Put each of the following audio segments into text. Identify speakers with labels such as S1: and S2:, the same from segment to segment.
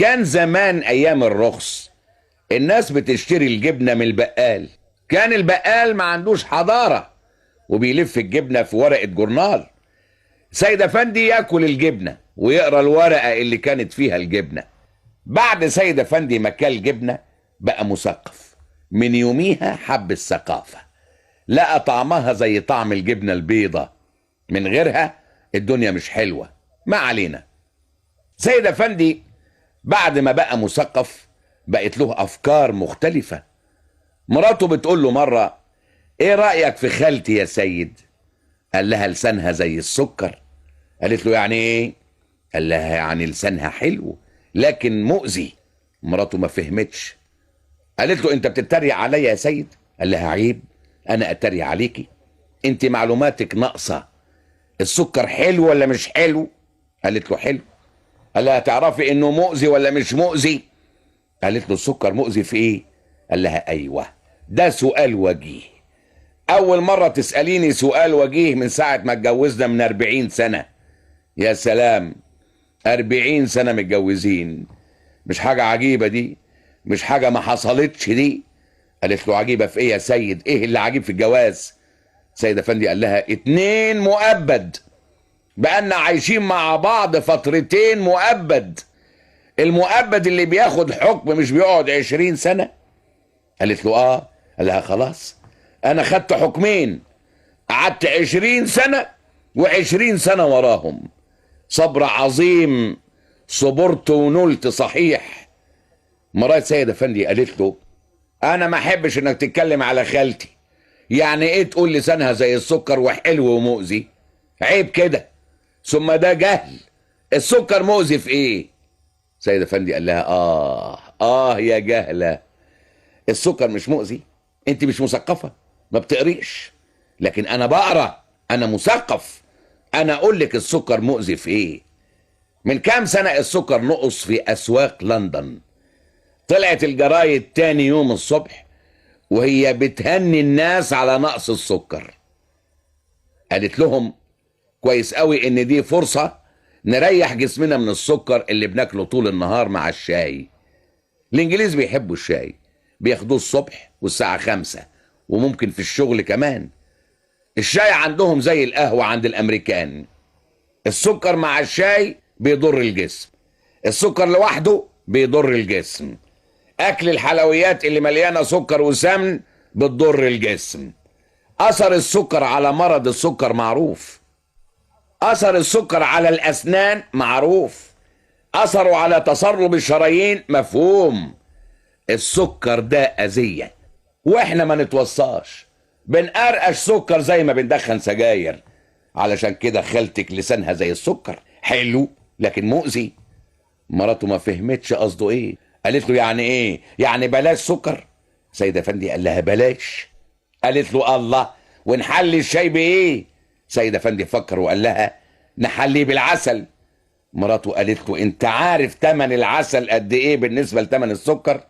S1: كان زمان ايام الرخص الناس بتشتري الجبنة من البقال. كان البقال ما عندوش حضارة وبيلف الجبنة في ورقة جورنال. سيد افندي ياكل الجبنة ويقرا الورقة اللي كانت فيها الجبنة. بعد سيد افندي ما كل جبنة بقى مثقف. من يوميها حب الثقافة، لقى طعمها زي طعم الجبنة البيضة، من غيرها الدنيا مش حلوة. ما علينا. سيد افندي بعد ما بقى مثقف بقت له افكار مختلفة. مراته بتقول له مرة: ايه رأيك في خالتي يا سيد؟ قال لها: لسانها زي السكر. قالت له: يعني ايه؟ قال لها: يعني لسانها حلو لكن مؤذي. مراته ما فهمتش، قالت له: انت بتتريق عليا يا سيد؟ قال لها: عيب انا اتريق عليكي؟ انت معلوماتك ناقصة. السكر حلو ولا مش حلو؟ قالت له: حلو. قال لها: تعرفي انه مؤذي ولا مش مؤذي؟ قالت له: السكر مؤذي في ايه؟ قال لها: ايوه، ده سؤال وجيه. اول مرة تسأليني سؤال وجيه من ساعة ما اتجوزنا من 40 سنة. يا سلام، 40 سنة متجوزين، مش حاجة عجيبة دي؟ مش حاجة ما حصلتش دي؟ قالت له: عجيبة في ايه يا سيد؟ ايه اللي عجيب في الجواز؟ سيد افندي قال لها: 2 مؤبد، بقالنا عايشين مع بعض فترتين مؤبد. المؤبد اللي بياخد حكم مش بيقعد 20 سنة؟ قالت له: اه. قال لها: خلاص، انا خدت حكمين، قعدت 20 سنة و20 سنة وراهم. صبر عظيم، صبرت ونلت صحيح. مرات سيد افندي قالت له: انا ما احبش انك تتكلم على خالتي. يعني ايه تقول لسانها زي السكر وحلو ومؤذي؟ عيب كده، ثم ده جهل. السكر مؤذي في ايه؟ سيد افندي قال لها: يا جهلة، السكر مش مؤذي. انت مش مثقفة، ما بتقريش، لكن انا بقرا، انا مثقف. انا اقول لك السكر مؤذي في ايه. من كام سنة السكر نقص في اسواق لندن. طلعت الجرايد تاني يوم الصبح وهي بتهني الناس على نقص السكر. قالت لهم: كويس قوي ان دي فرصة نريح جسمنا من السكر اللي بناكله طول النهار مع الشاي. الانجليز بيحبوا الشاي، بياخدوه الصبح والساعة 5 وممكن في الشغل كمان. الشاي عندهم زي القهوة عند الامريكان. السكر مع الشاي بيضر الجسم، السكر لوحده بيضر الجسم. اكل الحلويات اللي مليانة سكر وسمن بتضر الجسم. اثر السكر على مرض السكر معروف، اثر السكر على الاسنان معروف، اثره على تصلب الشرايين مفهوم. السكر ده اذية واحنا ما نتوصاش، بنقرقش سكر زي ما بندخن سجاير. علشان كده خالتك لسانها زي السكر، حلو لكن مؤذي. مراته ما فهمتش قصده ايه، قالت له: يعني ايه؟ يعني بلاش سكر؟ سيد افندي قال لها: بلاش. قالت له: الله، ونحلي الشاي بايه؟ سيد افندي فكر وقال لها: نحليه بالعسل. مراته قالت له: انت عارف تمن العسل قد ايه بالنسبة لتمن السكر؟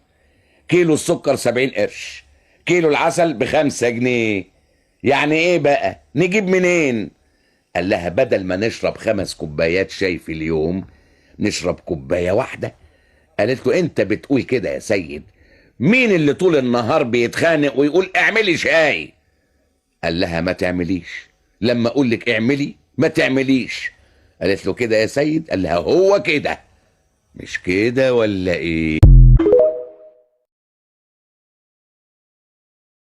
S1: كيلو السكر 70 قرش، كيلو العسل ب5 جنيه. يعني ايه بقى؟ نجيب منين؟ قال لها: بدل ما نشرب 5 كوبايات شاي في اليوم نشرب كوباية واحدة. قالت له: انت بتقول كده يا سيد؟ مين اللي طول النهار بيتخانق ويقول اعملي شاي؟ قال لها: ما تعمليش، لما اقول لك اعملي ما تعمليش. قالت له: كده يا سيد؟ قال لها: هو كده، مش كده ولا ايه؟